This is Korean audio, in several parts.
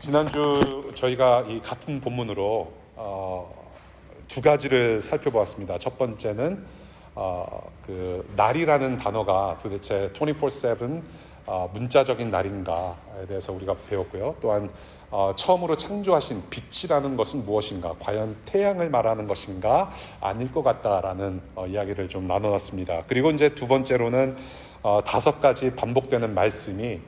지난주 저희가 이 같은 본문으로 두 가지를 살펴보았습니다. 첫 번째는 그 날이라는 단어가 도대체 24/7 문자적인 날인가에 대해서 우리가 배웠고요. 또한 처음으로 창조하신 빛이라는 것은 무엇인가, 과연 태양을 말하는 것인가 아닐 것 같다라는 이야기를 좀 나눠놨습니다. 그리고 이제 두 번째로는 5가지 반복되는 말씀이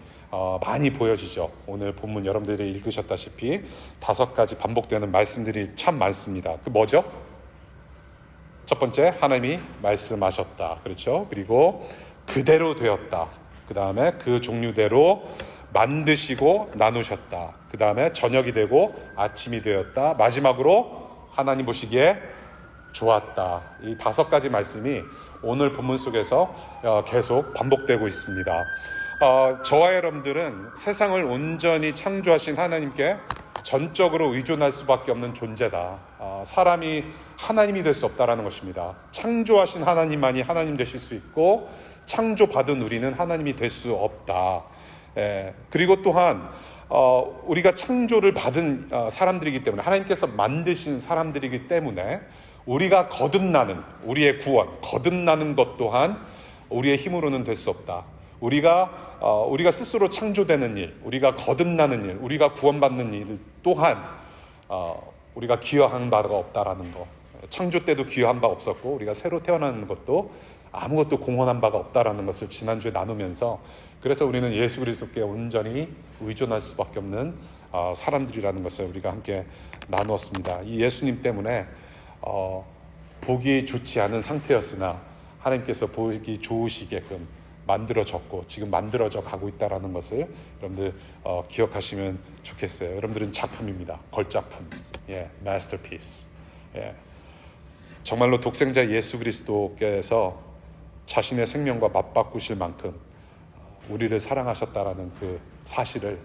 많이 보여지죠. 오늘 본문 여러분들이 읽으셨다시피 5가지 반복되는 말씀들이 참 많습니다. 그 뭐죠? 첫 번째, 하나님이 말씀하셨다. 그렇죠? 그리고 그대로 되었다. 그 다음에 그 종류대로 만드시고 나누셨다. 그 다음에 저녁이 되고 아침이 되었다. 마지막으로 하나님 보시기에 좋았다. 이 5가지 말씀이 오늘 본문 속에서 계속 반복되고 있습니다. 저와 여러분들은 세상을 온전히 창조하신 하나님께 전적으로 의존할 수밖에 없는 존재다. 사람이 하나님이 될 수 없다라는 것입니다. 창조하신 하나님만이 하나님 되실 수 있고 창조받은 우리는 하나님이 될 수 없다. 그리고 또한 우리가 창조를 받은 사람들이기 때문에, 하나님께서 만드신 사람들이기 때문에 우리가 거듭나는, 우리의 구원, 거듭나는 것 또한 우리의 힘으로는 될 수 없다. 우리가 스스로 창조되는 일, 우리가 거듭나는 일, 우리가 구원받는 일 또한 우리가 기여한 바가 없다라는 거. 창조 때도 기여한 바 없었고 우리가 새로 태어나는 것도 아무것도 공헌한 바가 없다라는 것을 지난주에 나누면서, 그래서 우리는 예수 그리스도께 온전히 의존할 수밖에 없는 사람들이라는 것을 우리가 함께 나누었습니다. 이 예수님 때문에 보기 좋지 않은 상태였으나 하나님께서 보기 좋으시게끔 만들어졌고 지금 만들어져 가고 있다는 것을 여러분들 기억하시면 좋겠어요. 여러분들은 작품입니다. 걸작품, masterpiece. 정말로 독생자 예수 그리스도께서 자신의 생명과 맞바꾸실 만큼 우리를 사랑하셨다라는 그 사실을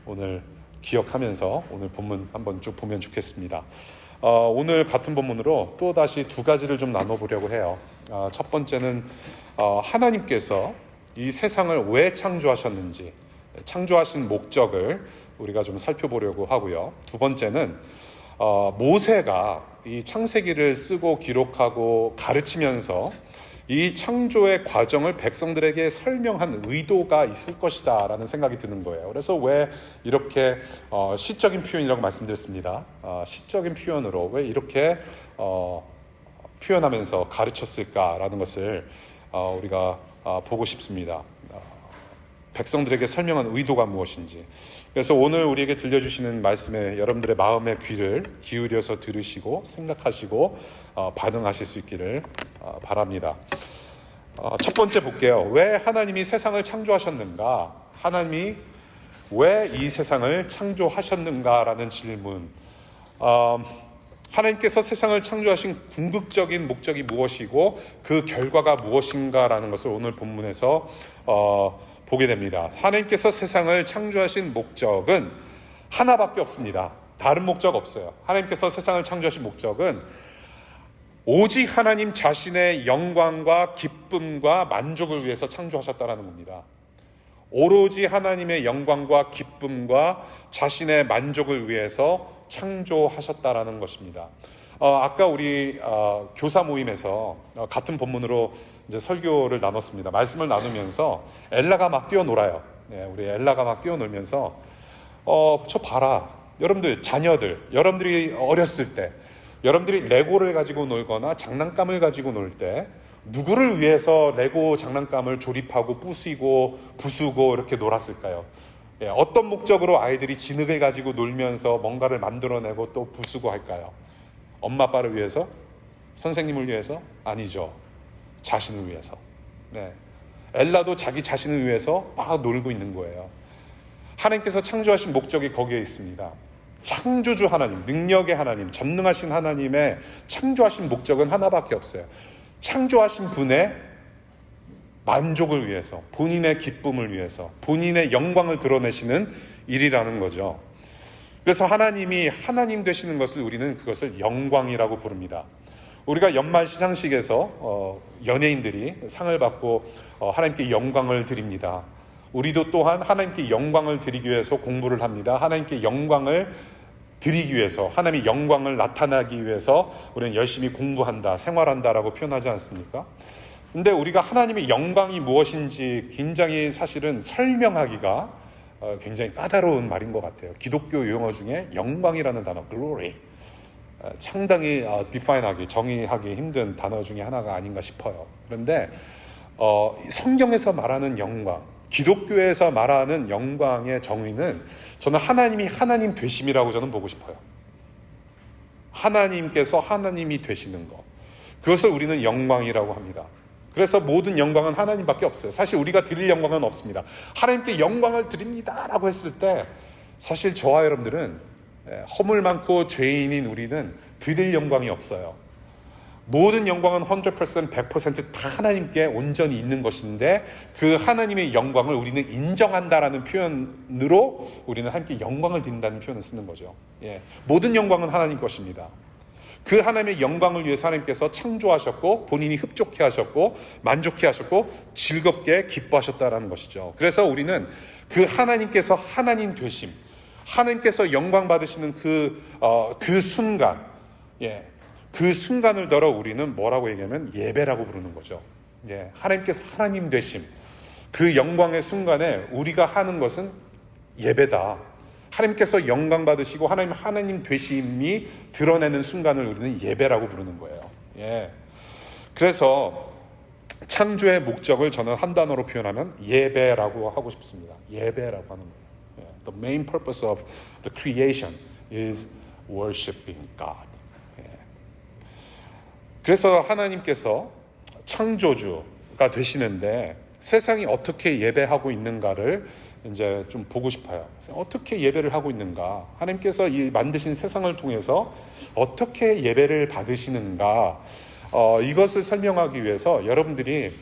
오늘 기억하면서 오늘 본문 한번 쭉 보면 좋겠습니다. 오늘 같은 본문으로 또 다시 2가지를 좀 나눠보려고 해요. 첫 번째는 하나님께서 이 세상을 왜 창조하셨는지, 창조하신 목적을 우리가 좀 살펴보려고 하고요. 두 번째는 모세가 이 창세기를 쓰고 기록하고 가르치면서 이 창조의 과정을 백성들에게 설명한 의도가 있을 것이다 라는 생각이 드는 거예요. 그래서 왜 이렇게 시적인 표현이라고 말씀드렸습니다. 시적인 표현으로 왜 이렇게 표현하면서 가르쳤을까라는 것을 우리가 보고 싶습니다. 백성들에게 설명한 의도가 무엇인지. 그래서 오늘 우리에게 들려주시는 말씀에 여러분들의 마음의 귀를 기울여서 들으시고 생각하시고 반응하실 수 있기를 바랍니다. 첫 번째 볼게요. 왜 하나님이 세상을 창조하셨는가? 하나님이 왜 이 세상을 창조하셨는가라는 질문. 하나님께서 세상을 창조하신 궁극적인 목적이 무엇이고 그 결과가 무엇인가라는 것을 오늘 본문에서 보게 됩니다. 하나님께서 세상을 창조하신 목적은 하나밖에 없습니다. 다른 목적 없어요. 하나님께서 세상을 창조하신 목적은 오직 하나님 자신의 영광과 기쁨과 만족을 위해서 창조하셨다는 겁니다. 오로지 하나님의 영광과 기쁨과 자신의 만족을 위해서 창조하셨다라는 것입니다. 아까 우리 교사 모임에서 같은 본문으로 이제 설교를 나눴습니다. 말씀을 나누면서 엘라가 막 뛰어놀아요. 우리 엘라가 막 뛰어놀면서 저 봐라. 여러분들 자녀들, 여러분들이 어렸을 때, 여러분들이 레고를 가지고 놀거나 장난감을 가지고 놀 때 누구를 위해서 레고 장난감을 조립하고 부수고 이렇게 놀았을까요? 어떤 목적으로 아이들이 진흙을 가지고 놀면서 뭔가를 만들어내고 또 부수고 할까요? 엄마 아빠를 위해서? 선생님을 위해서? 아니죠. 자신을 위해서. 엘라도 자기 자신을 위해서 막 놀고 있는 거예요. 하나님께서 창조하신 목적이 거기에 있습니다. 창조주 하나님, 능력의 하나님, 전능하신 하나님의 창조하신 목적은 하나밖에 없어요. 창조하신 분의 만족을 위해서, 본인의 기쁨을 위해서, 본인의 영광을 드러내시는 일이라는 거죠. 그래서 하나님이 하나님 되시는 것을 우리는 그것을 영광이라고 부릅니다. 우리가 연말 시상식에서 연예인들이 상을 받고 하나님께 영광을 드립니다. 우리도 또한 하나님께 영광을 드리기 위해서 공부를 합니다. 하나님께 영광을 드리기 위해서, 하나님의 영광을 나타나기 위해서 우리는 열심히 공부한다, 생활한다라고 표현하지 않습니까? 근데 우리가 하나님의 영광이 무엇인지 굉장히 사실은 설명하기가 굉장히 까다로운 말인 것 같아요. 기독교 용어 중에 영광이라는 단어, glory, 상당히 define하기, 정의하기 힘든 단어 중에 하나가 아닌가 싶어요. 그런데 성경에서 말하는 영광, 기독교에서 말하는 영광의 정의는 저는 하나님이 하나님 되심이라고 저는 보고 싶어요. 하나님께서 하나님이 되시는 것, 그것을 우리는 영광이라고 합니다. 그래서 모든 영광은 하나님밖에 없어요. 사실 우리가 드릴 영광은 없습니다. 하나님께 영광을 드립니다 라고 했을 때 사실 저와 여러분들은 허물 많고 죄인인 우리는 드릴 영광이 없어요. 모든 영광은 100%, 100%다 하나님께 온전히 있는 것인데 그 하나님의 영광을 우리는 인정한다라는 표현으로 우리는 하나님께 영광을 드린다는 표현을 쓰는 거죠. 모든 영광은 하나님 것입니다. 그 하나님의 영광을 위해서 하나님께서 창조하셨고 본인이 흡족해 하셨고 만족해 하셨고 즐겁게 기뻐하셨다라는 것이죠. 그래서 우리는 그 하나님께서 하나님 되심, 하나님께서 영광 받으시는 그 순간, 그 순간을 더러 우리는 뭐라고 얘기하면 예배라고 부르는 거죠. 하나님께서 하나님 되심, 그 영광의 순간에 우리가 하는 것은 예배다. 하나님께서 영광 받으시고 하나님 되심이 드러내는 순간을 우리는 예배라고 부르는 거예요. 그래서 창조의 목적을 저는 한 단어로 표현하면 예배라고 하고 싶습니다. 예배라고 하는 거예요. The main purpose of the creation is worshiping God. 그래서 하나님께서 창조주가 되시는데 세상이 어떻게 예배하고 있는가를 이제 좀 보고 싶어요. 어떻게 예배를 하고 있는가? 하나님께서 이 만드신 세상을 통해서 어떻게 예배를 받으시는가? 이것을 설명하기 위해서 여러분들이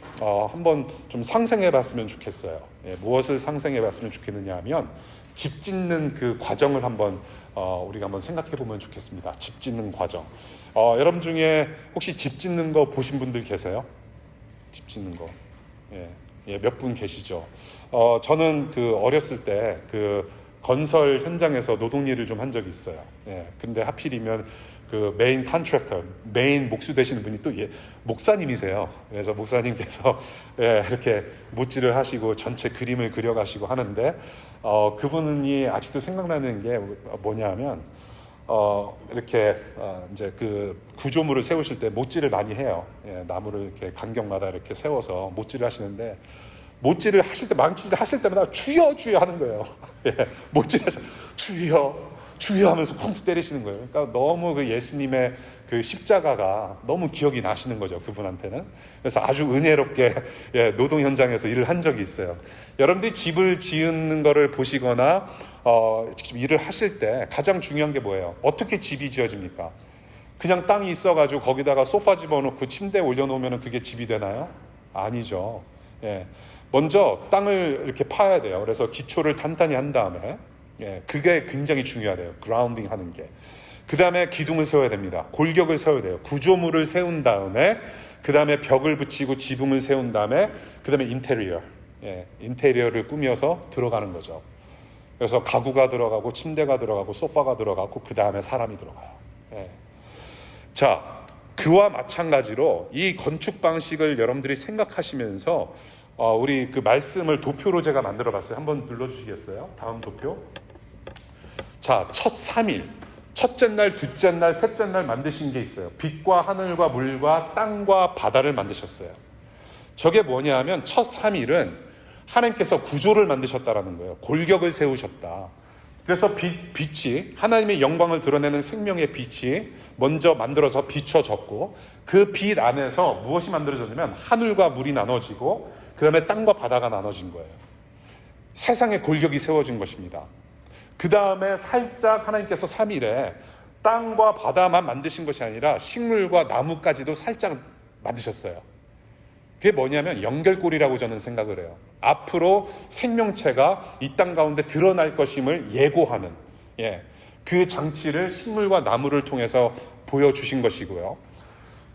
한번 좀 상상해 봤으면 좋겠어요. 무엇을 상상해 봤으면 좋겠느냐 하면 집 짓는 그 과정을 한번 우리가 한번 생각해 보면 좋겠습니다. 집 짓는 과정. 여러분 중에 혹시 집 짓는 거 보신 분들 계세요? 집 짓는 거. 몇 분 계시죠? 저는 그 어렸을 때 그 건설 현장에서 노동 일을 좀 한 적이 있어요. 근데 하필이면 그 메인 컨트랙터, 메인 목수 되시는 분이 또 목사님이세요. 그래서 목사님께서 이렇게 못질을 하시고 전체 그림을 그려가시고 하는데 그분이 아직도 생각나는 게 뭐냐면 이렇게 이제 그 구조물을 세우실 때 못질을 많이 해요. 나무를 이렇게 간격마다 이렇게 세워서 못질을 하시는데 못질을 하실 때 망치질 하실 때마다 주여 주여 하는 거예요. 못질 하셔 주여 하면서 쿵쿵 때리시는 거예요. 그러니까 너무 그 예수님의 그 십자가가 너무 기억이 나시는 거죠, 그분한테는. 그래서 아주 은혜롭게 노동 현장에서 일을 한 적이 있어요. 여러분들이 집을 지은 거를 보시거나 직접 일을 하실 때 가장 중요한 게 뭐예요? 어떻게 집이 지어집니까? 그냥 땅이 있어가지고 거기다가 소파 집어넣고 침대 올려놓으면 그게 집이 되나요? 아니죠. 먼저 땅을 이렇게 파야 돼요. 그래서 기초를 단단히 한 다음에 그게 굉장히 중요하대요. 그라운딩 하는 게. 그 다음에 기둥을 세워야 됩니다. 골격을 세워야 돼요. 구조물을 세운 다음에 그 다음에 벽을 붙이고 지붕을 세운 다음에 그 다음에 인테리어를 꾸며서 들어가는 거죠. 그래서 가구가 들어가고 침대가 들어가고 소파가 들어가고 그 다음에 사람이 들어가요. 자, 그와 마찬가지로 이 건축 방식을 여러분들이 생각하시면서 우리 그 말씀을 도표로 제가 만들어 봤어요. 한번 눌러주시겠어요? 다음 도표. 자, 첫 3일, 첫째 날, 둘째 날, 셋째 날 만드신 게 있어요. 빛과 하늘과 물과 땅과 바다를 만드셨어요. 저게 뭐냐 하면 첫 3일은 하나님께서 구조를 만드셨다라는 거예요. 골격을 세우셨다. 그래서 빛이, 하나님의 영광을 드러내는 생명의 빛이 먼저 만들어서 비춰졌고 그 빛 안에서 무엇이 만들어졌냐면 하늘과 물이 나눠지고 그 다음에 땅과 바다가 나눠진 거예요. 세상의 골격이 세워진 것입니다. 그 다음에 살짝 하나님께서 3일에 땅과 바다만 만드신 것이 아니라 식물과 나무까지도 살짝 만드셨어요. 그게 뭐냐면 연결고리라고 저는 생각을 해요. 앞으로 생명체가 이 땅 가운데 드러날 것임을 예고하는 그 장치를 식물과 나무를 통해서 보여주신 것이고요.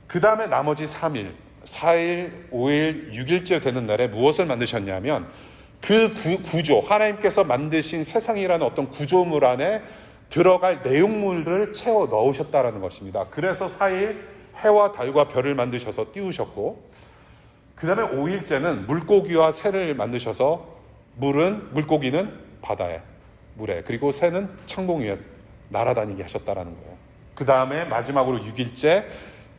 그 다음에 나머지 3일, 4일, 5일, 6일째 되는 날에 무엇을 만드셨냐면 그 구조, 하나님께서 만드신 세상이라는 어떤 구조물 안에 들어갈 내용물을 채워 넣으셨다라는 것입니다. 그래서 4일 해와 달과 별을 만드셔서 띄우셨고, 그 다음에 5일째는 물고기와 새를 만드셔서 물고기는 바다에, 물에, 그리고 새는 창공 위에 날아다니게 하셨다라는 거예요. 그 다음에 마지막으로 6일째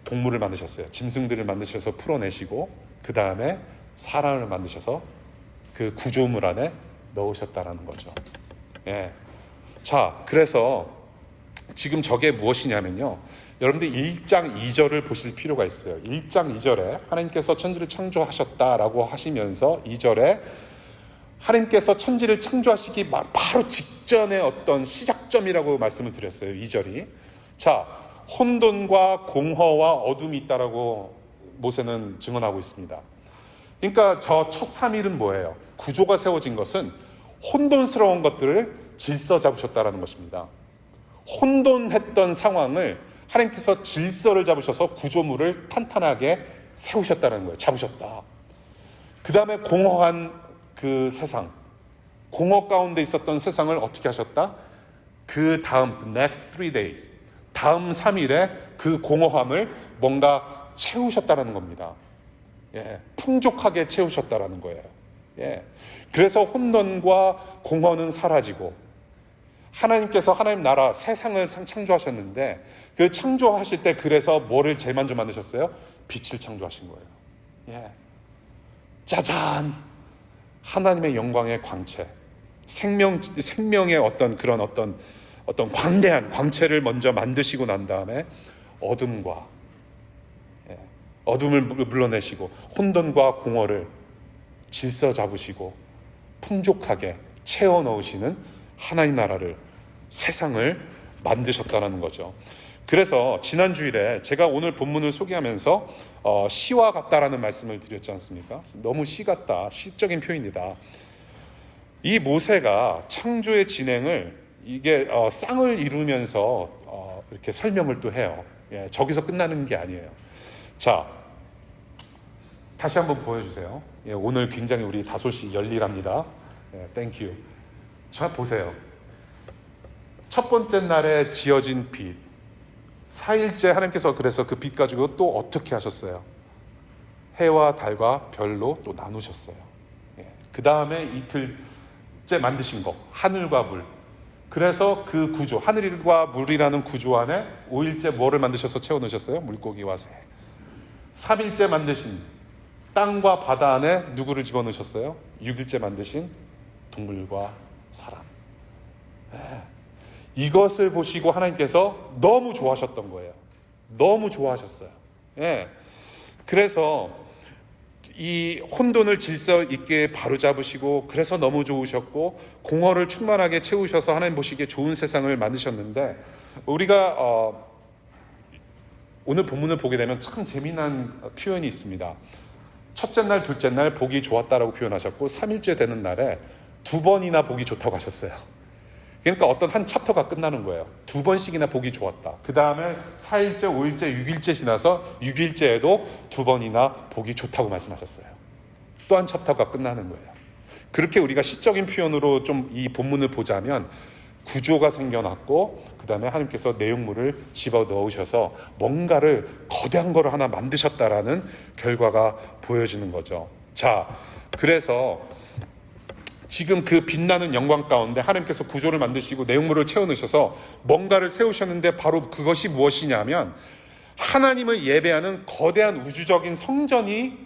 동물을 만드셨어요. 짐승들을 만드셔서 풀어내시고, 그 다음에 사람을 만드셔서 그 구조물 안에 넣으셨다라는 거죠. 예. 자, 그래서 지금 저게 무엇이냐면요, 여러분들 1장 2절을 보실 필요가 있어요. 1장 2절에 하나님께서 천지를 창조하셨다라고 하시면서 2절에 하나님께서 천지를 창조하시기 바로 직전의 어떤 시작점이라고 말씀을 드렸어요. 2절이. 자, 혼돈과 공허와 어둠이 있다라고 모세는 증언하고 있습니다. 그러니까 저 첫 3일은 뭐예요? 구조가 세워진 것은 혼돈스러운 것들을 질서 잡으셨다라는 것입니다. 혼돈했던 상황을 하나님께서 질서를 잡으셔서 구조물을 탄탄하게 세우셨다는 거예요. 잡으셨다. 그 다음에 공허한 그 세상, 공허 가운데 있었던 세상을 어떻게 하셨다? 그 다음, the next 3 days, 다음 3일에 그 공허함을 뭔가 채우셨다는 겁니다. 예, 풍족하게 채우셨다라는 거예요. 예, 그래서 혼돈과 공허는 사라지고, 하나님께서 하나님 나라 세상을 창조하셨는데, 그 창조하실 때 그래서 뭐를 제일 먼저 만드셨어요? 빛을 창조하신 거예요. 예, 짜잔, 하나님의 영광의 광채, 생명의 어떤 그런 어떤 광대한 광채를 먼저 만드시고 난 다음에 어둠을 물러내시고 혼돈과 공허를 질서 잡으시고 풍족하게 채워 넣으시는 하나님 나라를, 세상을 만드셨다는 거죠. 그래서 지난 주일에 제가 오늘 본문을 소개하면서 시와 같다라는 말씀을 드렸지 않습니까? 너무 시 같다, 시적인 표현이다. 이 모세가 창조의 진행을 이게 쌍을 이루면서 이렇게 설명을 또 해요. 예, 저기서 끝나는 게 아니에요. 자, 다시 한번 보여주세요. 예, 오늘 굉장히 우리 다솔씨 열일합니다. 예, 땡큐. 자, 보세요. 첫 번째 날에 지어진 빛, 4일째 하나님께서 그래서 그 빛 가지고 또 어떻게 하셨어요? 해와 달과 별로 또 나누셨어요. 예. 그 다음에 이틀째 만드신 거, 하늘과 물. 그래서 그 구조, 하늘과 물이라는 구조 안에 5일째 뭐를 만드셔서 채워 넣으셨어요? 물고기와 새. 3일째 만드신 땅과 바다 안에 누구를 집어넣으셨어요? 6일째 만드신 동물과 사람. 예. 이것을 보시고 하나님께서 너무 좋아하셨던 거예요. 너무 좋아하셨어요. 예. 그래서 이 혼돈을 질서 있게 바로잡으시고, 그래서 너무 좋으셨고, 공허를 충만하게 채우셔서 하나님 보시기에 좋은 세상을 만드셨는데, 우리가 오늘 본문을 보게 되면 참 재미난 표현이 있습니다. 첫째 날, 둘째 날 보기 좋았다라고 표현하셨고, 3일째 되는 날에 2번이나 보기 좋다고 하셨어요. 그러니까 어떤 한 챕터가 끝나는 거예요. 2번씩이나 보기 좋았다. 그 다음에 4일째, 5일째, 6일째 지나서 6일째에도 2번이나 보기 좋다고 말씀하셨어요. 또 한 챕터가 끝나는 거예요. 그렇게 우리가 시적인 표현으로 좀 이 본문을 보자면 구조가 생겨났고, 그 다음에 하나님께서 내용물을 집어넣으셔서 뭔가를 거대한 거를 하나 만드셨다라는 결과가 보여지는 거죠. 자, 그래서 지금 그 빛나는 영광 가운데 하나님께서 구조를 만드시고 내용물을 채워넣으셔서 뭔가를 세우셨는데, 바로 그것이 무엇이냐면 하나님을 예배하는 거대한 우주적인 성전이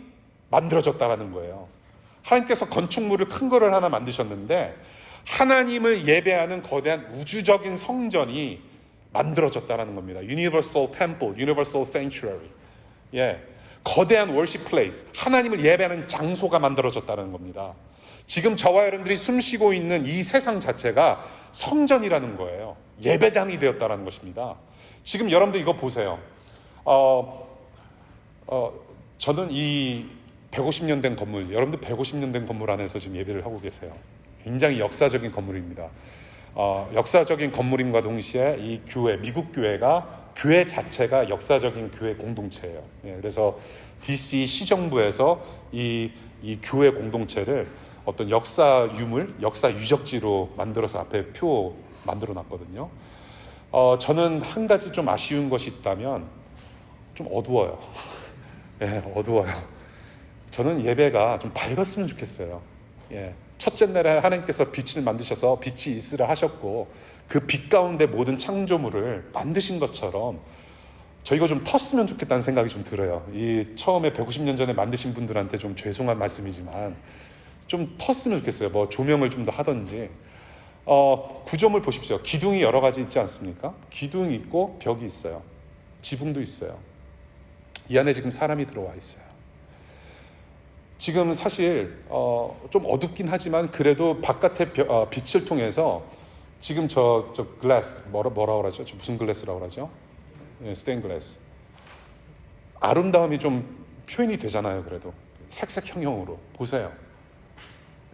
만들어졌다라는 거예요. 하나님께서 건축물을 큰 거를 하나 만드셨는데 하나님을 예배하는 거대한 우주적인 성전이 만들어졌다라는 겁니다. Universal Temple, Universal Sanctuary. 예, 거대한 worship place, 하나님을 예배하는 장소가 만들어졌다는 겁니다. 지금 저와 여러분들이 숨쉬고 있는 이 세상 자체가 성전이라는 거예요. 예배당이 되었다는 것입니다. 지금 여러분들 이거 보세요. 저는 이 150년 된 건물, 여러분들 150년 된 건물 안에서 지금 예배를 하고 계세요. 굉장히 역사적인 건물입니다. 역사적인 건물임과 동시에 이 교회, 미국 교회 자체가 역사적인 교회 공동체예요. 예, 그래서 DC 시정부에서 이 교회 공동체를 어떤 역사 유물, 역사 유적지로 만들어서 앞에 표 만들어 놨거든요. 저는 한 가지 좀 아쉬운 것이 있다면 좀 어두워요. 예, 어두워요. 저는 예배가 좀 밝았으면 좋겠어요. 예, 첫째 날에 하나님께서 빛을 만드셔서 빛이 있으라 하셨고 그 빛 가운데 모든 창조물을 만드신 것처럼 저희가 좀 텄으면 좋겠다는 생각이 좀 들어요. 이 처음에 150년 전에 만드신 분들한테 좀 죄송한 말씀이지만 좀 텄으면 좋겠어요. 뭐 조명을 좀 더 하든지. 구조물 보십시오. 기둥이 여러 가지 있지 않습니까? 기둥이 있고 벽이 있어요. 지붕도 있어요. 이 안에 지금 사람이 들어와 있어요. 지금 사실 좀 어둡긴 하지만 그래도 바깥의 빛을 통해서 지금 저 글래스 뭐라고 그러죠? 무슨 글래스라고 그러죠? 예, 스테인 글래스. 아름다움이 좀 표현이 되잖아요. 그래도 색색 형형으로 보세요.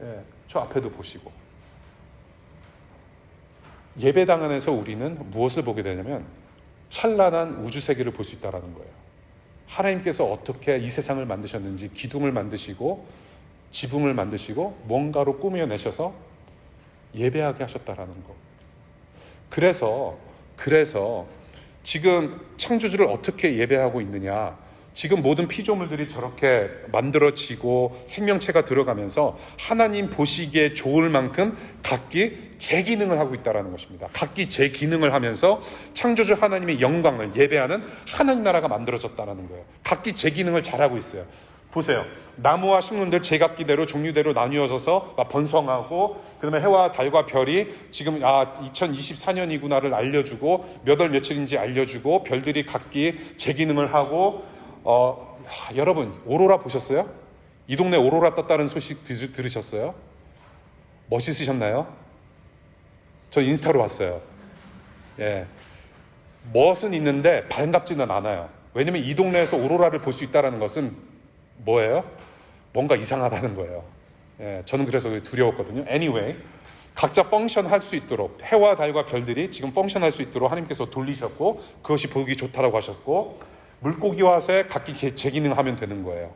예, 저 앞에도 보시고. 예배당 안에서 우리는 무엇을 보게 되냐면 찬란한 우주 세계를 볼 수 있다는 거예요. 하나님께서 어떻게 이 세상을 만드셨는지, 기둥을 만드시고 지붕을 만드시고 뭔가로 꾸며내셔서 예배하게 하셨다라는 거. 그래서 지금 창조주를 어떻게 예배하고 있느냐, 지금 모든 피조물들이 저렇게 만들어지고 생명체가 들어가면서 하나님 보시기에 좋을 만큼 각기 제 기능을 하고 있다는 것입니다. 각기 제 기능을 하면서 창조주 하나님의 영광을 예배하는 하나님 나라가 만들어졌다는 거예요. 각기 제 기능을 잘하고 있어요. 보세요. 나무와 식물들 제각기대로 종류대로 나뉘어져서 번성하고, 그 다음에 해와 달과 별이 지금 2024년이구나를 알려주고 몇 월 며칠인지 알려주고, 별들이 각기 제 기능을 하고. 여러분 오로라 보셨어요? 이 동네 오로라 떴다는 소식 들으셨어요? 멋있으셨나요? 저 인스타로 봤어요. 예, 멋은 있는데 반갑지는 않아요. 왜냐면 이 동네에서 오로라를 볼 수 있다는 것은 뭐예요? 뭔가 이상하다는 거예요. 예, 저는 그래서 두려웠거든요. Anyway, 각자 펑션할 수 있도록, 해와 달과 별들이 지금 펑션할 수 있도록 하나님께서 돌리셨고, 그것이 보기 좋다라고 하셨고, 물고기와 새 각기 제 기능하면 되는 거예요.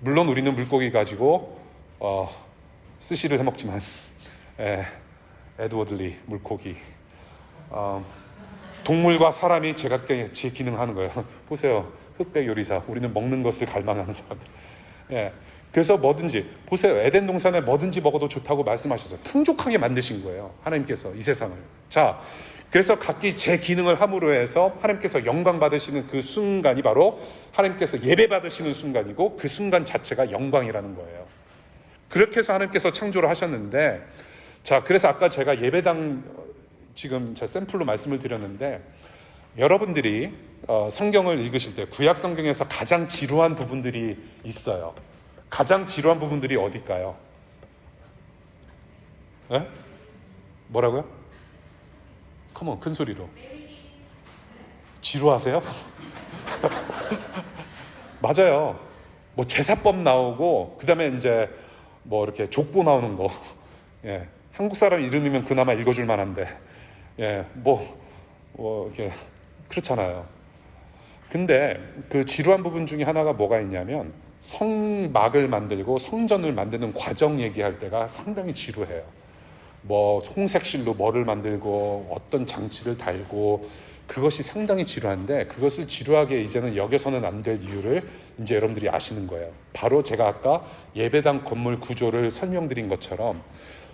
물론 우리는 물고기 가지고 스시를 해먹지만, 에드워드 리 물고기, 동물과 사람이 제각기 제 기능하는 거예요. 보세요, 흑백 요리사. 우리는 먹는 것을 갈망하는 사람들. 예, 그래서 뭐든지 보세요. 에덴 동산에 뭐든지 먹어도 좋다고 말씀하셔서 풍족하게 만드신 거예요. 하나님께서 이 세상을. 자, 그래서 각기 제 기능을 함으로 해서 하나님께서 영광 받으시는 그 순간이 바로 하나님께서 예배 받으시는 순간이고, 그 순간 자체가 영광이라는 거예요. 그렇게 해서 하나님께서 창조를 하셨는데, 자, 그래서 아까 제가 예배당 지금 제 샘플로 말씀을 드렸는데, 여러분들이 성경을 읽으실 때 구약 성경에서 가장 지루한 부분들이 있어요. 가장 지루한 부분들이 어딜까요? 네? 뭐라고요? 컴온, 큰 소리로. 지루하세요? 맞아요. 뭐 제사법 나오고, 그 다음에 이제 뭐 이렇게 족보 나오는 거. 예, 한국 사람 이름이면 그나마 읽어줄 만한데, 예, 이렇게 그렇잖아요. 근데 그 지루한 부분 중에 하나가 뭐가 있냐면, 성막을 만들고 성전을 만드는 과정 얘기할 때가 상당히 지루해요. 뭐 홍색실로 뭐를 만들고 어떤 장치를 달고, 그것이 상당히 지루한데, 그것을 지루하게 이제는 여겨서는 안 될 이유를 이제 여러분들이 아시는 거예요. 바로 제가 아까 예배당 건물 구조를 설명드린 것처럼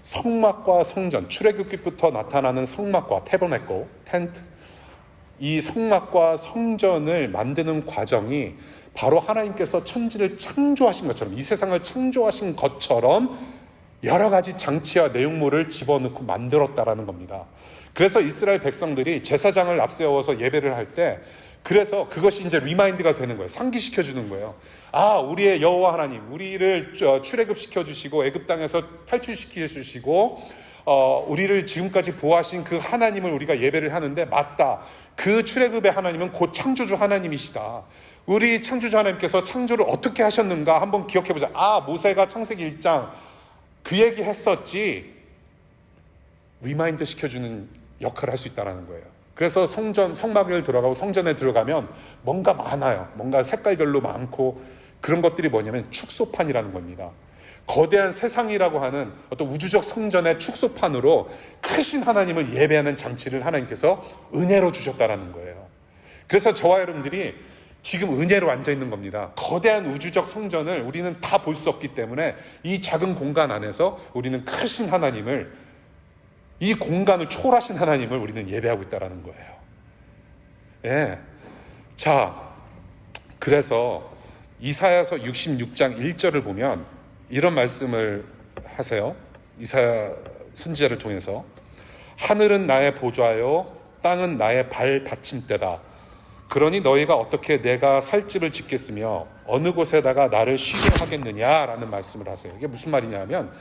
성막과 성전, 출애굽기부터 나타나는 성막과 태버네클, 텐트, 이 성막과 성전을 만드는 과정이 바로 하나님께서 천지를 창조하신 것처럼, 이 세상을 창조하신 것처럼 여러 가지 장치와 내용물을 집어넣고 만들었다라는 겁니다. 그래서 이스라엘 백성들이 제사장을 앞세워서 예배를 할 때, 그래서 그것이 이제 리마인드가 되는 거예요. 상기시켜 주는 거예요. 우리의 여호와 하나님, 우리를 출애굽시켜 주시고 애굽 땅에서 탈출시켜 주시고 우리를 지금까지 보호하신 그 하나님을 우리가 예배를 하는데, 맞다, 그 출애굽의 하나님은 곧 창조주 하나님이시다. 우리 창조주 하나님께서 창조를 어떻게 하셨는가 한번 기억해보자. 모세가 창세기 1장 그 얘기 했었지. 리마인드 시켜주는 역할을 할 수 있다는 거예요. 그래서 성막을 들어가고 성전에 들어가면 뭔가 많아요. 뭔가 색깔별로 많고, 그런 것들이 뭐냐면 축소판이라는 겁니다. 거대한 세상이라고 하는 어떤 우주적 성전의 축소판으로 크신 하나님을 예배하는 장치를 하나님께서 은혜로 주셨다라는 거예요. 그래서 저와 여러분들이 지금 은혜로 앉아 있는 겁니다. 거대한 우주적 성전을 우리는 다 볼 수 없기 때문에 이 작은 공간 안에서 우리는 크신 하나님을, 이 공간을 초월하신 하나님을 우리는 예배하고 있다는 거예요. 예. 자, 그래서 이사야서 66장 1절을 보면 이런 말씀을 하세요. 이사야 선지자를 통해서 하늘은 나의 보좌요 땅은 나의 발 받침대다. 그러니 너희가 어떻게 내가 살 집을 짓겠으며 어느 곳에다가 나를 쉬게 하겠느냐라는 말씀을 하세요. 이게 무슨 말이냐면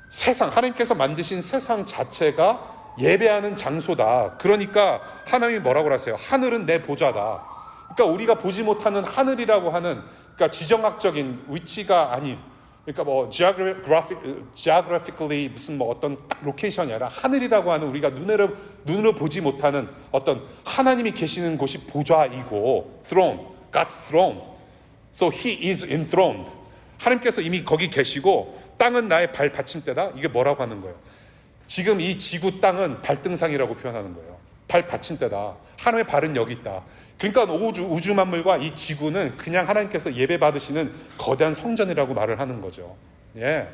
세상, 하나님께서 만드신 세상 자체가 예배하는 장소다. 그러니까 하나님이 뭐라고 하세요? 하늘은 내 보좌다. 그러니까 우리가 보지 못하는 하늘이라고 하는, 그러니까 지정학적인 위치가 아닌, 그러니까 뭐 geographically 무슨 뭐 어떤 딱 로케이션이 아니라 하늘이라고 하는 우리가 눈으로 보지 못하는 어떤 하나님이 계시는 곳이 보좌이고, throne, God's throne. So He is enthroned. 하나님께서 이미 거기 계시고 땅은 나의 발 받침대다. 이게 뭐라고 하는 거예요? 지금 이 지구 땅은 발등상이라고 표현하는 거예요. 발 받침대다. 하나님의 발은 여기 있다. 그러니까 우주 만물과 이 지구는 그냥 하나님께서 예배 받으시는 거대한 성전이라고 말을 하는 거죠. 예.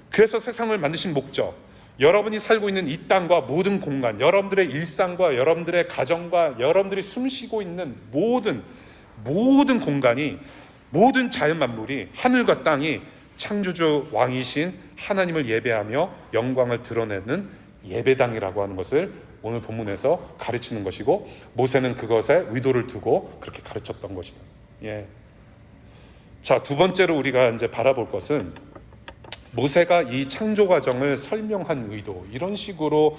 그래서 세상을 만드신 목적, 여러분이 살고 있는 이 땅과 모든 공간, 여러분들의 일상과 여러분들의 가정과 여러분들이 숨쉬고 있는 모든 공간이, 모든 자연 만물이, 하늘과 땅이 창조주 왕이신 하나님을 예배하며 영광을 드러내는 예배당이라고 하는 것을 오늘 본문에서 가르치는 것이고, 모세는 그것에 의도를 두고 그렇게 가르쳤던 것이다. 예. 자, 두 번째로 우리가 이제 바라볼 것은 모세가 이 창조 과정을 설명한 의도, 이런 식으로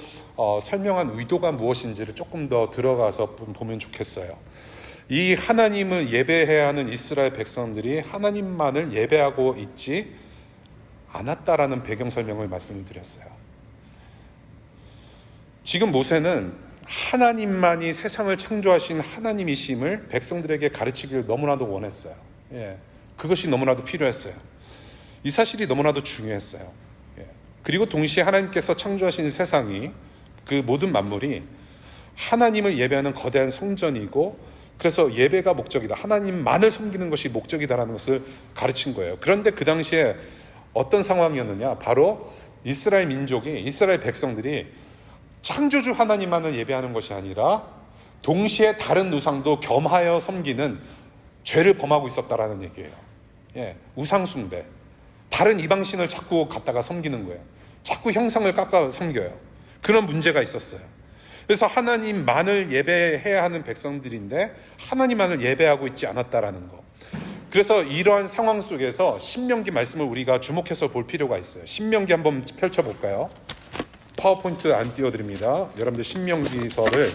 설명한 의도가 무엇인지를 조금 더 들어가서 보면 좋겠어요. 이 하나님을 예배해야 하는 이스라엘 백성들이 하나님만을 예배하고 있지 않았다라는 배경 설명을 말씀을 드렸어요. 지금 모세는 하나님만이 세상을 창조하신 하나님이심을 백성들에게 가르치기를 너무나도 원했어요. 예, 그것이 너무나도 필요했어요. 이 사실이 너무나도 중요했어요. 예, 그리고 동시에 하나님께서 창조하신 세상이, 그 모든 만물이 하나님을 예배하는 거대한 성전이고, 그래서 예배가 목적이다, 하나님만을 섬기는 것이 목적이다라는 것을 가르친 거예요. 그런데 그 당시에 어떤 상황이었느냐, 바로 이스라엘 민족이, 이스라엘 백성들이 창조주 하나님만을 예배하는 것이 아니라 동시에 다른 우상도 겸하여 섬기는 죄를 범하고 있었다라는 얘기예요. 예, 우상 숭배, 다른 이방신을 자꾸 갖다가 섬기는 거예요. 자꾸 형상을 깎아 섬겨요. 그런 문제가 있었어요. 그래서 하나님만을 예배해야 하는 백성들인데 하나님만을 예배하고 있지 않았다라는 거. 그래서 이러한 상황 속에서 신명기 말씀을 우리가 주목해서 볼 필요가 있어요. 신명기 한번 펼쳐볼까요? 파워포인트 안 띄워드립니다. 여러분들 신명기서를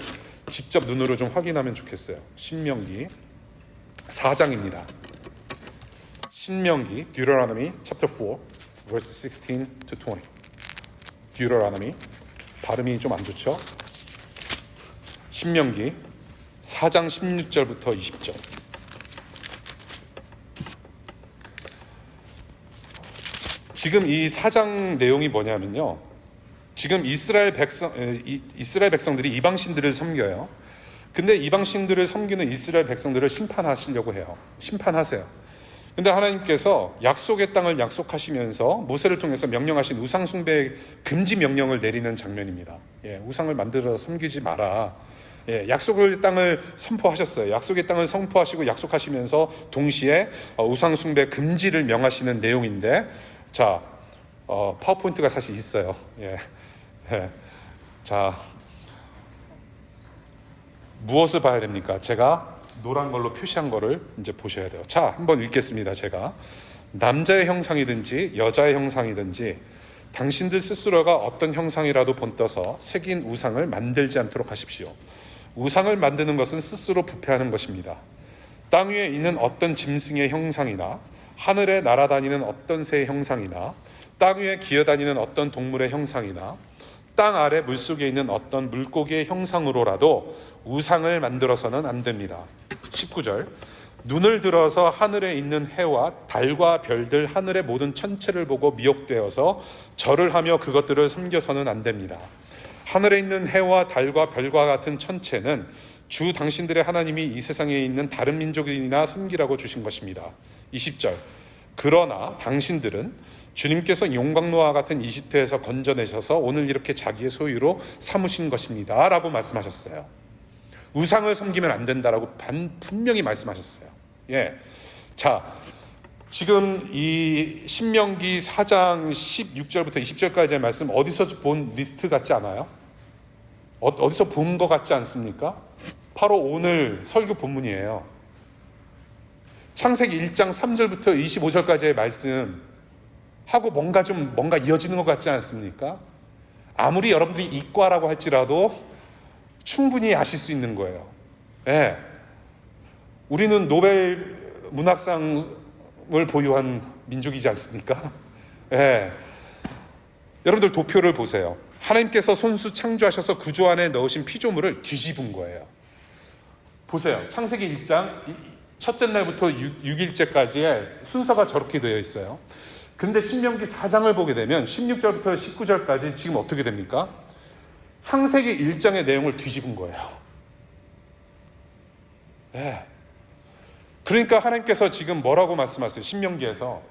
직접 눈으로 좀 확인하면 좋겠어요. 신명기 4장입니다. 신명기, Deuteronomy chapter 4, verse 16 to 20. Deuteronomy, 발음이 좀 안 좋죠? 신명기 4장 16절부터 20절. 지금 이 4장 내용이 뭐냐면요, 지금 이스라엘 백성들이 이방신들을 섬겨요. 근데 이방신들을 섬기는 이스라엘 백성들을 심판하시려고 해요. 심판하세요. 근데 하나님께서 약속의 땅을 약속하시면서 모세를 통해서 명령하신 우상 숭배 금지 명령을 내리는 장면입니다. 예, 우상을 만들어 섬기지 마라. 예, 약속의 땅을 선포하셨어요. 약속의 땅을 선포하시고 약속하시면서 동시에 우상 숭배 금지를 명하시는 내용인데, 자, 파워포인트가 사실 있어요. 예. 예. 자, 무엇을 봐야 됩니까? 제가 노란 걸로 표시한 거를 이제 보셔야 돼요. 자, 한번 읽겠습니다. 제가 남자의 형상이든지 여자의 형상이든지 당신들 스스로가 어떤 형상이라도 본떠서 새긴 우상을 만들지 않도록 하십시오. 우상을 만드는 것은 스스로 부패하는 것입니다. 땅 위에 있는 어떤 짐승의 형상이나 하늘에 날아다니는 어떤 새의 형상이나 땅 위에 기어다니는 어떤 동물의 형상이나 땅 아래 물속에 있는 어떤 물고기의 형상으로라도 우상을 만들어서는 안 됩니다. 19절, 눈을 들어서 하늘에 있는 해와 달과 별들, 하늘의 모든 천체를 보고 미혹되어서 절을 하며 그것들을 섬겨서는 안 됩니다. 하늘에 있는 해와 달과 별과 같은 천체는 주 당신들의 하나님이 이 세상에 있는 다른 민족이나 섬기라고 주신 것입니다. 20절. 그러나 당신들은 주님께서 용광로와 같은 이집트에서 건져내셔서 오늘 이렇게 자기의 소유로 삼으신 것입니다 라고 말씀하셨어요. 우상을 섬기면 안 된다라고 분명히 말씀하셨어요. 예. 자, 지금 이 신명기 4장 16절부터 20절까지의 말씀 어디서 본 리스트 같지 않아요? 어디서 본 것 같지 않습니까? 바로 오늘 설교 본문이에요. 창세기 1장 3절부터 25절까지의 말씀 하고 뭔가 이어지는 것 같지 않습니까? 아무리 여러분들이 이과라고 할지라도 충분히 아실 수 있는 거예요. 예. 우리는 노벨 문학상을 보유한 민족이지 않습니까? 예. 여러분들 도표를 보세요. 하나님께서 손수 창조하셔서 구조 안에 넣으신 피조물을 뒤집은 거예요. 보세요. 창세기 1장 첫째 날부터 6일째까지의 순서가 저렇게 되어 있어요. 근데 신명기 4장을 보게 되면 16절부터 19절까지 지금 어떻게 됩니까? 창세기 1장의 내용을 뒤집은 거예요. 네. 그러니까 하나님께서 지금 뭐라고 말씀하세요? 신명기에서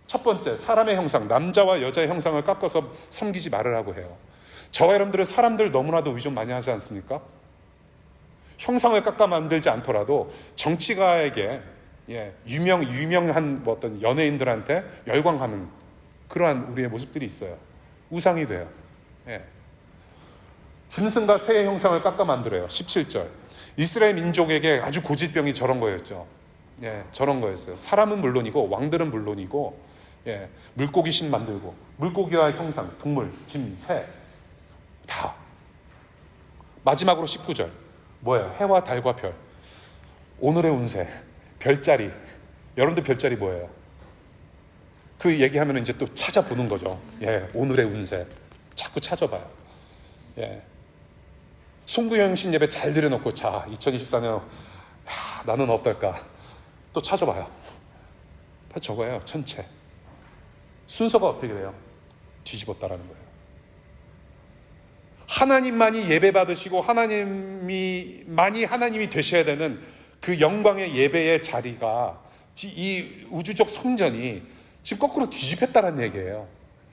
첫 번째, 사람의 형상, 남자와 여자의 형상을 깎아서 섬기지 말으라고 해요. 저와 여러분들은 사람들 너무나도 의존 많이 하지 않습니까? 형상을 깎아 만들지 않더라도 정치가에게 유명한 어떤 연예인들한테 열광하는 그러한 우리의 모습들이 있어요. 우상이 돼요. 예. 짐승과 새의 형상을 깎아 만들어요. 17절. 이스라엘 민족에게 아주 고질병이 저런 거였죠. 예, 저런 거였어요. 사람은 물론이고 왕들은 물론이고, 예, 물고기 신 만들고 물고기와 형상, 동물, 짐, 새 다. 마지막으로 19절. 뭐예요? 해와 달과 별. 오늘의 운세, 별자리. 여러분들 별자리 뭐예요? 그 얘기하면 이제 또 찾아보는 거죠. 예, 오늘의 운세. 자꾸 찾아봐요. 예. 송구영 신 예배 잘 들여놓고, 자, 2024년 나는 어떨까? 또 찾아봐요. 적어요. 천체. 순서가 어떻게 돼요? 뒤집었다라는 거예요. 하나님만이 예배 받으시고 하나님이 되셔야 되는 그 영광의 예배의 자리가, 이 우주적 성전이 지금 거꾸로 뒤집혔다는 얘기예요.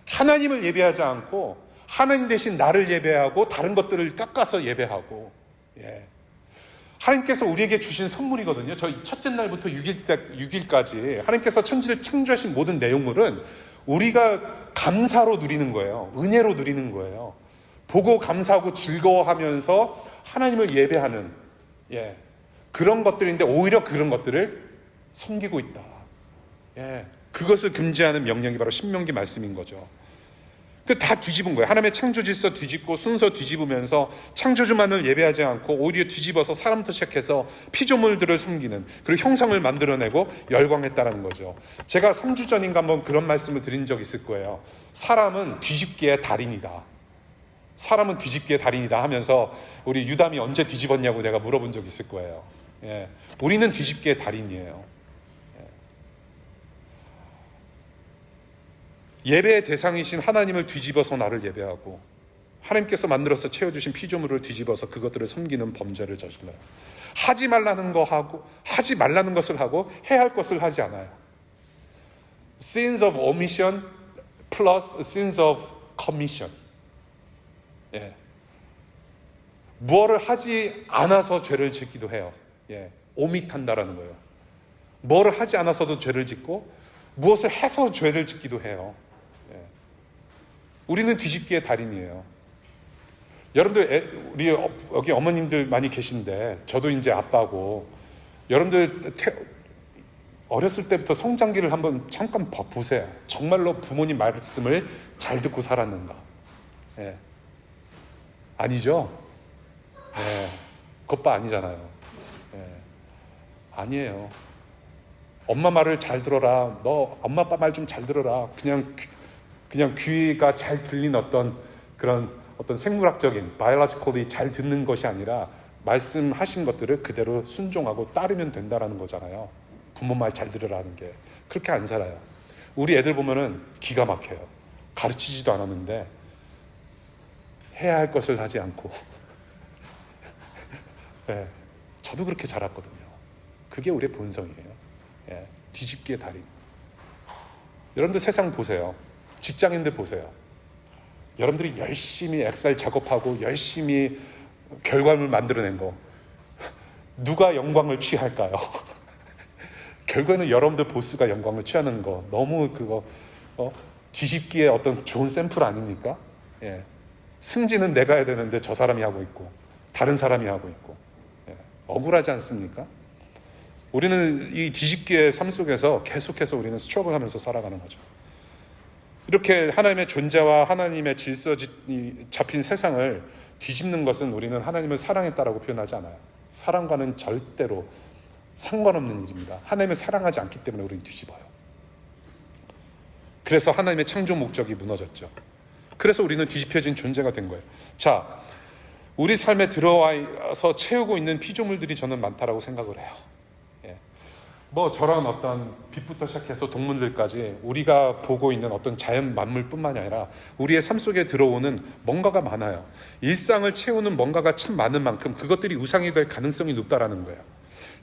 하나님을 예배하지 않고 하나님 대신 나를 예배하고 다른 것들을 깎아서 예배하고, 예. 하나님께서 우리에게 주신 선물이거든요. 저희 첫째 날부터 6일까지 하나님께서 천지를 창조하신 모든 내용물은 우리가 감사로 누리는 거예요. 은혜로 누리는 거예요. 보고 감사하고 즐거워하면서 하나님을 예배하는, 예, 그런 것들인데 오히려 그런 것들을 섬기고 있다. 예, 그것을 금지하는 명령이 바로 신명기 말씀인 거죠. 다 뒤집은 거예요. 하나님의 창조 질서 뒤집고 순서 뒤집으면서 창조주만을 예배하지 않고 오히려 뒤집어서 사람부터 시작해서 피조물들을 섬기는, 그리고 형상을 만들어내고 열광했다는 거죠. 제가 3주 전인가 한번 그런 말씀을 드린 적 있을 거예요. 사람은 뒤집기의 달인이다. 사람은 뒤집기의 달인이다 하면서 우리 유담이 언제 뒤집었냐고 내가 물어본 적 있을 거예요. 예, 우리는 뒤집기의 달인이에요. 예배의 대상이신 하나님을 뒤집어서 나를 예배하고 하나님께서 만들어서 채워주신 피조물을 뒤집어서 그것들을 섬기는 범죄를 저질러요. 하지 말라는 거 하고 하지 말라는 것을 하고 해야 할 것을 하지 않아요. Sins of omission plus sins of commission. 예. 무엇을 하지 않아서 죄를 짓기도 해요. 예. 오밋한다라는 거예요. 뭐를 하지 않아서도 죄를 짓고 무엇을 해서 죄를 짓기도 해요. 우리는 뒤집기의 달인이에요. 여러분들, 우리 여기 어머님들 많이 계신데 저도 이제 아빠고, 여러분들 어렸을 때부터 성장기를 한번 잠깐 보세요. 정말로 부모님 말씀을 잘 듣고 살았는가? 예. 아니죠? 예. 그것도 아니잖아요. 예. 아니에요. 엄마 말을 잘 들어라. 너 엄마 아빠 말 좀 잘 들어라. 그냥 귀가 잘 들린 어떤 생물학적인 biologically 잘 듣는 것이 아니라 말씀하신 것들을 그대로 순종하고 따르면 된다라는 거잖아요. 부모 말 잘 들으라는 게. 그렇게 안 살아요. 우리 애들 보면은 기가 막혀요. 가르치지도 않았는데 해야 할 것을 하지 않고 네, 저도 그렇게 자랐거든요. 그게 우리의 본성이에요. 예, 뒤집기의 달인. 여러분들 세상 보세요. 직장인들 보세요. 여러분들이 열심히 엑셀 작업하고 열심히 결과물 만들어낸 거 누가 영광을 취할까요? 결국에는 여러분들 보스가 영광을 취하는 거 너무 그거 뒤집기의 어떤 좋은 샘플 아닙니까? 예. 승진은 내가 해야 되는데 저 사람이 하고 있고 다른 사람이 하고 있고 예. 억울하지 않습니까? 우리는 이 뒤집기의 삶 속에서 계속해서 우리는 스트러글하면서 살아가는 거죠. 이렇게 하나님의 존재와 하나님의 질서 잡힌 세상을 뒤집는 것은 우리는 하나님을 사랑했다라고 표현하지 않아요. 사랑과는 절대로 상관없는 일입니다. 하나님을 사랑하지 않기 때문에 우리는 뒤집어요. 그래서 하나님의 창조 목적이 무너졌죠. 그래서 우리는 뒤집혀진 존재가 된 거예요. 자, 우리 삶에 들어와서 채우고 있는 피조물들이 저는 많다라고 생각을 해요. 예. 뭐 저런 어떤 빛부터 시작해서 동물들까지 우리가 보고 있는 어떤 자연 만물뿐만이 아니라 우리의 삶 속에 들어오는 뭔가가 많아요. 일상을 채우는 뭔가가 참 많은 만큼 그것들이 우상이 될 가능성이 높다라는 거예요.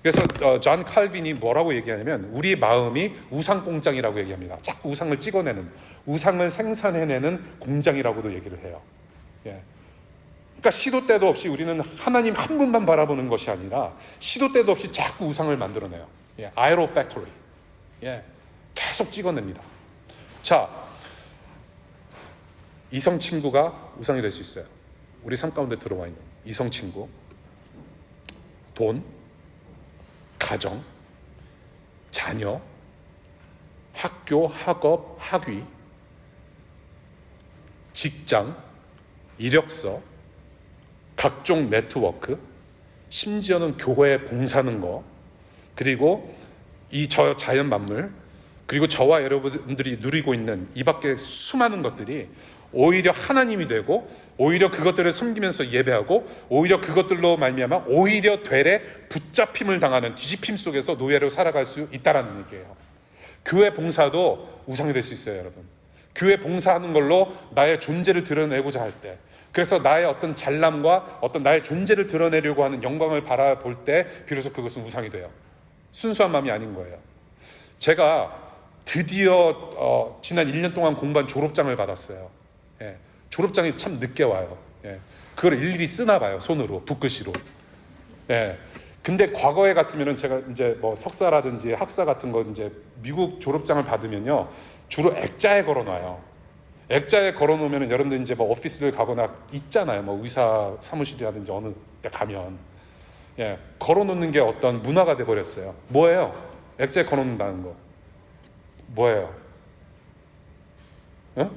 그래서 존 칼빈이 뭐라고 얘기하냐면 우리 마음이 우상 공장이라고 얘기합니다. 자꾸 우상을 찍어내는, 우상을 생산해내는 공장이라고도 얘기를 해요. 예. 그러니까 시도 때도 없이 우리는 하나님 한 분만 바라보는 것이 아니라 시도 때도 없이 자꾸 우상을 만들어내요. 예. 아이로 팩토리. 예. 계속 찍어냅니다. 자, 이성 친구가 우상이 될 수 있어요. 우리 삶 가운데 들어와 있는 이성 친구, 돈, 가정, 자녀, 학교, 학업, 학위, 직장, 이력서, 각종 네트워크, 심지어는 교회에 봉사하는 거, 그리고 이 자연 만물, 그리고 저와 여러분들이 누리고 있는 이 밖에 수많은 것들이 오히려 하나님이 되고 오히려 그것들을 섬기면서 예배하고 오히려 그것들로 말미암아 오히려 되레 붙잡힘을 당하는 뒤집힘 속에서 노예로 살아갈 수 있다는 얘기예요. 교회 봉사도 우상이 될 수 있어요, 여러분. 교회 봉사하는 걸로 나의 존재를 드러내고자 할 때, 그래서 나의 어떤 잘남과 어떤 나의 존재를 드러내려고 하는 영광을 바라볼 때 비로소 그것은 우상이 돼요. 순수한 마음이 아닌 거예요. 제가 드디어 지난 1년 동안 공부한 졸업장을 받았어요. 예, 졸업장이 참 늦게 와요. 예, 그걸 일일이 쓰나 봐요, 손으로, 붓글씨로. 예, 근데 과거에 같으면은 제가 이제 뭐 석사라든지 학사 같은 거 이제 미국 졸업장을 받으면요, 주로 액자에 걸어놔요. 액자에 걸어놓으면 여러분들 이제 뭐 오피스를 가거나 있잖아요. 뭐 의사 사무실이라든지 어느 데 가면. 예, 걸어놓는 게 어떤 문화가 돼버렸어요. 뭐예요? 액자에 걸어놓는다는 거. 뭐예요? 응?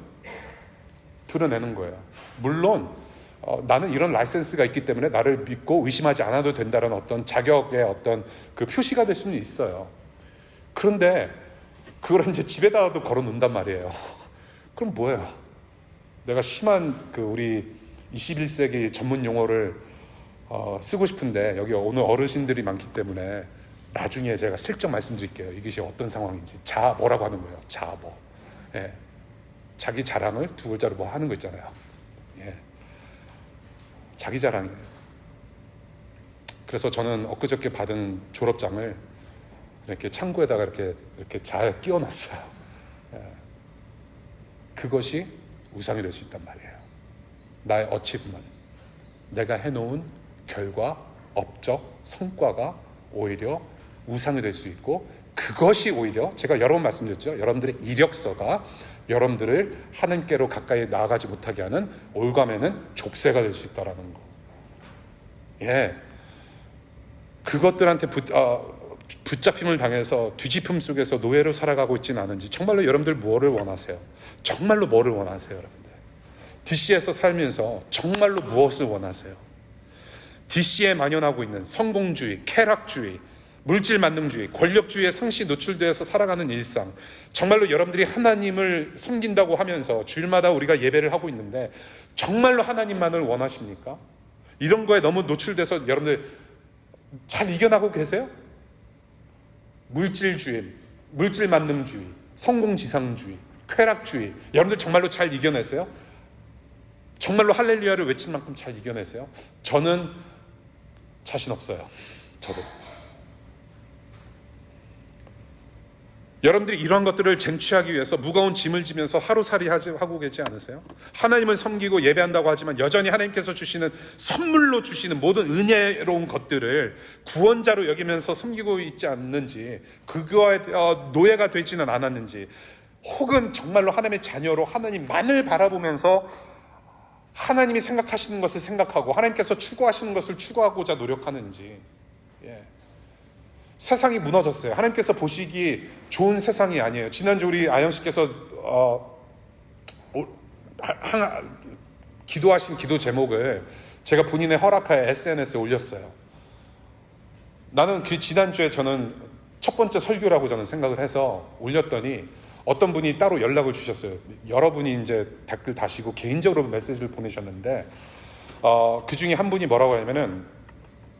드러내는 거예요. 물론 나는 이런 라이센스가 있기 때문에 나를 믿고 의심하지 않아도 된다는 어떤 자격의 어떤 그 표시가 될 수는 있어요. 그런데 그걸 이제 집에다가도 걸어 놓는단 말이에요. 그럼 뭐예요? 내가 심한 그 우리 21세기 전문 용어를 쓰고 싶은데 여기 오늘 어르신들이 많기 때문에 나중에 제가 슬쩍 말씀드릴게요. 이것이 어떤 상황인지. 뭐라고 하는 거예요? 자뭐. 예. 자기 자랑을 두 글자로 뭐 하는 거 있잖아요. 예. 자기 자랑이에요. 그래서 저는 엊그저께 받은 졸업장을 이렇게 창고에다가 이렇게 잘 끼워놨어요. 예. 그것이 우상이 될 수 있단 말이에요. 나의 어치브먼트, 내가 해놓은 결과, 업적, 성과가 오히려 우상이 될 수 있고, 그것이 오히려 제가 여러 번 말씀드렸죠. 여러분들의 이력서가 여러분들을 하나님께로 가까이 나아가지 못하게 하는 올가매는 족쇄가 될 수 있다라는 거. 예, 그것들한테 붙잡힘을 당해서 뒤집힘 속에서 노예로 살아가고 있지는 않은지, 정말로 여러분들 뭐를 원하세요? 정말로 뭐를 원하세요, 여러분들? DC에서 살면서 정말로 무엇을 원하세요? DC에 만연하고 있는 성공주의, 쾌락주의, 물질 만능주의, 권력주의에 상시 노출되어서 살아가는 일상, 정말로 여러분들이 하나님을 섬긴다고 하면서 주일마다 우리가 예배를 하고 있는데 정말로 하나님만을 원하십니까? 이런 거에 너무 노출돼서 여러분들 잘 이겨나고 계세요? 물질주의, 물질 만능주의, 성공지상주의, 쾌락주의, 여러분들 정말로 잘 이겨내세요? 정말로 할렐루야를 외칠 만큼 잘 이겨내세요? 저는 자신 없어요. 저도. 여러분들이 이러한 것들을 쟁취하기 위해서 무거운 짐을 지면서 하루살이 하고 계지 않으세요? 하나님을 섬기고 예배한다고 하지만 여전히 하나님께서 주시는 선물로 주시는 모든 은혜로운 것들을 구원자로 여기면서 섬기고 있지 않는지, 그거에 노예가 되지는 않았는지, 혹은 정말로 하나님의 자녀로 하나님만을 바라보면서 하나님이 생각하시는 것을 생각하고 하나님께서 추구하시는 것을 추구하고자 노력하는지. 세상이 무너졌어요. 하나님께서 보시기 좋은 세상이 아니에요. 지난주 우리 아영씨께서 기도하신 기도 제목을 제가 본인의 허락하에 SNS에 올렸어요. 나는 그 지난주에 저는 첫 번째 설교라고 저는 생각을 해서 올렸더니 어떤 분이 따로 연락을 주셨어요. 여러분이 이제 댓글 다시고 개인적으로 메시지를 보내셨는데 그 중에 한 분이 뭐라고 하냐면은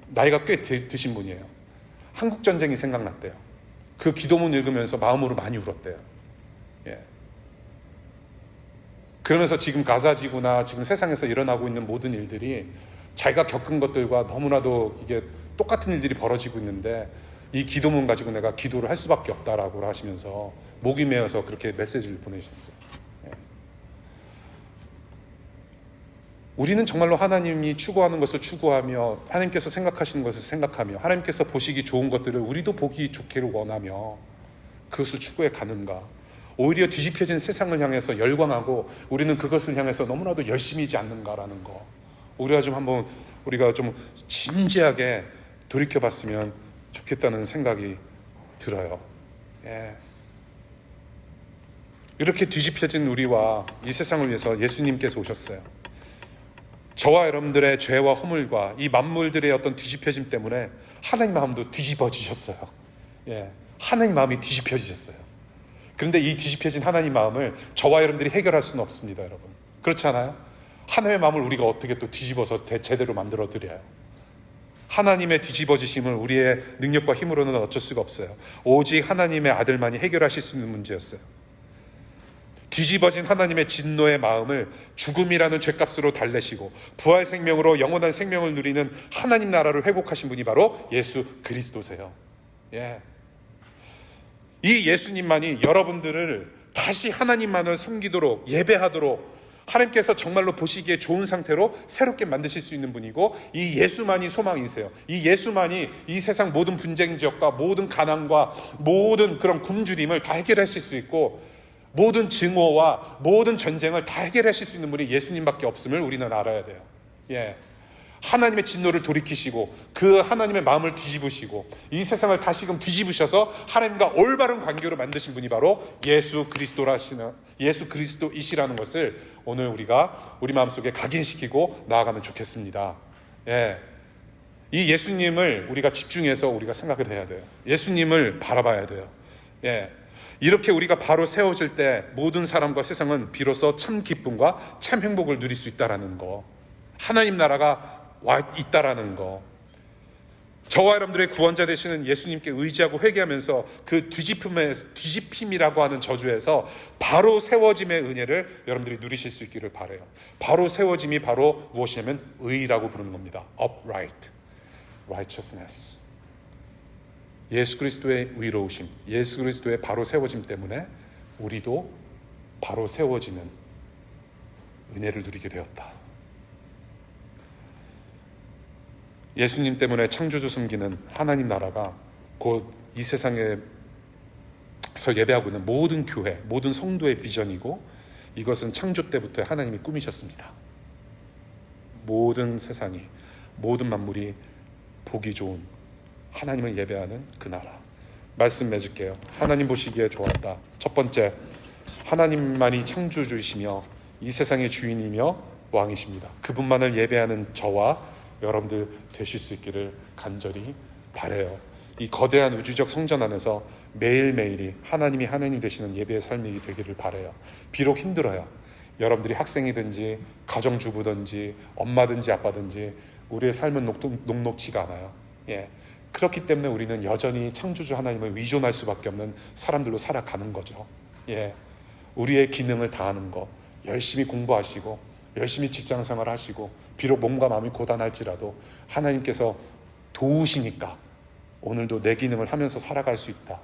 나이가 꽤 드신 분이에요. 한국전쟁이 생각났대요. 그 기도문 읽으면서 마음으로 많이 울었대요. 그러면서 지금 가사지구나 지금 세상에서 일어나고 있는 모든 일들이 자기가 겪은 것들과 너무나도 이게 똑같은 일들이 벌어지고 있는데 이 기도문 가지고 내가 기도를 할 수밖에 없다라고 하시면서 목이 메어서 그렇게 메시지를 보내셨어요. 우리는 정말로 하나님이 추구하는 것을 추구하며 하나님께서 생각하시는 것을 생각하며 하나님께서 보시기 좋은 것들을 우리도 보기 좋기를 원하며 그것을 추구해 가는가? 오히려 뒤집혀진 세상을 향해서 열광하고 우리는 그것을 향해서 너무나도 열심이지 않는가라는 거, 우리가 좀 진지하게 돌이켜봤으면 좋겠다는 생각이 들어요. 이렇게 뒤집혀진 우리와 이 세상을 위해서 예수님께서 오셨어요. 저와 여러분들의 죄와 허물과 이 만물들의 어떤 뒤집혀짐 때문에 하나님 마음도 뒤집어지셨어요. 하나님 마음이 뒤집혀지셨어요. 그런데 이 뒤집혀진 하나님 마음을 저와 여러분들이 해결할 수는 없습니다, 여러분. 그렇지 않아요? 하나님의 마음을 우리가 어떻게 또 뒤집어서 제대로 만들어 드려요? 하나님의 뒤집어지심을 우리의 능력과 힘으로는 어쩔 수가 없어요. 오직 하나님의 아들만이 해결하실 수 있는 문제였어요. 뒤집어진 하나님의 진노의 마음을 죽음이라는 죄값으로 달래시고 부활 생명으로 영원한 생명을 누리는 하나님 나라를 회복하신 분이 바로 예수 그리스도세요. 이 예수님만이 여러분들을 다시 하나님만을 섬기도록 예배하도록 하나님께서 정말로 보시기에 좋은 상태로 새롭게 만드실 수 있는 분이고, 이 예수만이 소망이세요. 이 예수만이 이 세상 모든 분쟁 지역과 모든 가난과 모든 그런 굶주림을 다 해결하실 수 있고, 모든 증오와 모든 전쟁을 다 해결하실 수 있는 분이 예수님밖에 없음을 우리는 알아야 돼요. 하나님의 진노를 돌이키시고 그 하나님의 마음을 뒤집으시고 이 세상을 다시금 뒤집으셔서 하나님과 올바른 관계로 만드신 분이 바로 예수 그리스도이시라는 것을 오늘 우리가 우리 마음속에 각인시키고 나아가면 좋겠습니다. 이 예수님을 우리가 집중해서 우리가 생각을 해야 돼요. 예수님을 바라봐야 돼요. 이렇게 우리가 바로 세워질 때 모든 사람과 세상은 비로소 참 기쁨과 참 행복을 누릴 수 있다라는 거, 하나님 나라가 와 있다라는 거, 저와 여러분들의 구원자 되시는 예수님께 의지하고 회개하면서 그 뒤집힘이라고 하는 저주에서 바로 세워짐의 은혜를 여러분들이 누리실 수 있기를 바라요. 바로 세워짐이 바로 무엇이냐면 의라고 부르는 겁니다. upright, righteousness. 예수 그리스도의 의로우심, 예수 그리스도의 바로 세워짐 때문에 우리도 바로 세워지는 은혜를 누리게 되었다. 예수님 때문에 창조주 섬기는 하나님 나라가 곧 이 세상에서 예배하고 있는 모든 교회, 모든 성도의 비전이고, 이것은 창조 때부터 하나님이 꾸미셨습니다. 모든 세상이, 모든 만물이 보기 좋은 하나님을 예배하는 그 나라. 말씀 맺을게요. 하나님 보시기에 좋았다. 첫 번째, 하나님만이 창조주이시며 이 세상의 주인이며 왕이십니다. 그분만을 예배하는 저와 여러분들 되실 수 있기를 간절히 바라요. 이 거대한 우주적 성전 안에서 매일매일이 하나님이 하나님 되시는 예배의 삶이 되기를 바라요. 비록 힘들어요. 여러분들이 학생이든지 가정주부든지 엄마든지 아빠든지 우리의 삶은 녹록지가 않아요. 그렇기 때문에 우리는 여전히 창조주 하나님을 위존할 수밖에 없는 사람들로 살아가는 거죠. 우리의 기능을 다하는 거, 열심히 공부하시고 열심히 직장생활 하시고 비록 몸과 마음이 고단할지라도 하나님께서 도우시니까 오늘도 내 기능을 하면서 살아갈 수 있다.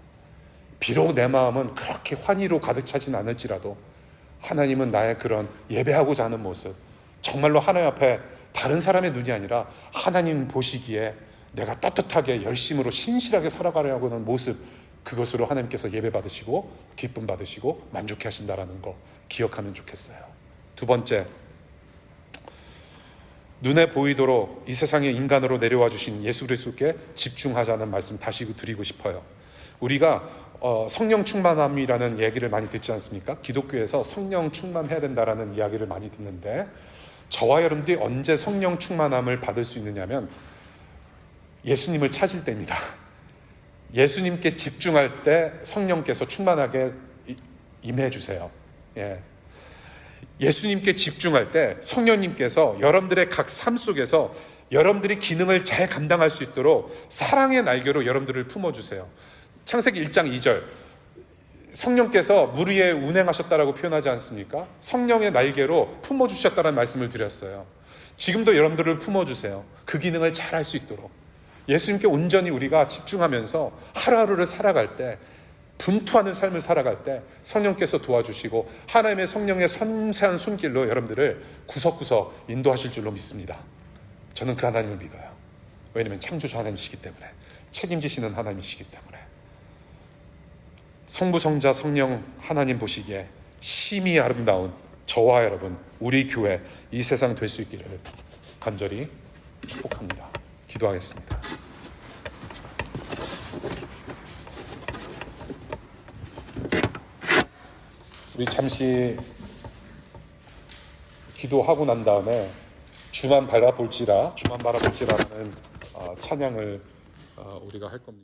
비록 내 마음은 그렇게 환희로 가득 차진 않을지라도 하나님은 나의 그런 예배하고자 하는 모습, 정말로 하나님 앞에 다른 사람의 눈이 아니라 하나님 보시기에 내가 떳떳하게 열심으로 신실하게 살아가려고 하는 모습, 그것으로 하나님께서 예배 받으시고 기쁨 받으시고 만족해 하신다라는 거 기억하면 좋겠어요. 두 번째, 눈에 보이도록 이 세상에 인간으로 내려와 주신 예수 그리스도께 집중하자는 말씀 다시 드리고 싶어요. 우리가 성령 충만함이라는 얘기를 많이 듣지 않습니까? 기독교에서 성령 충만해야 된다라는 이야기를 많이 듣는데, 저와 여러분들이 언제 성령 충만함을 받을 수 있느냐면 예수님을 찾을 때입니다. 예수님께 집중할 때 성령께서 충만하게 임해 주세요. 예수님께 집중할 때 성령님께서 여러분들의 각 삶 속에서 여러분들이 기능을 잘 감당할 수 있도록 사랑의 날개로 여러분들을 품어주세요. 창세기 1장 2절, 성령께서 물 위에 운행하셨다라고 표현하지 않습니까? 성령의 날개로 품어주셨다는 말씀을 드렸어요. 지금도 여러분들을 품어주세요. 그 기능을 잘 할 수 있도록. 예수님께 온전히 우리가 집중하면서 하루하루를 살아갈 때, 분투하는 삶을 살아갈 때 성령께서 도와주시고 하나님의 성령의 섬세한 손길로 여러분들을 구석구석 인도하실 줄로 믿습니다. 저는 그 하나님을 믿어요. 왜냐하면 창조주 하나님이시기 때문에, 책임지시는 하나님이시기 때문에. 성부, 성자, 성령 하나님 보시기에 심히 아름다운 저와 여러분, 우리 교회, 이 세상 될 수 있기를 간절히 축복합니다. 기도하겠습니다. 우리 잠시 기도하고 난 다음에 주만 바라볼지라는 찬양을 우리가 할 겁니다.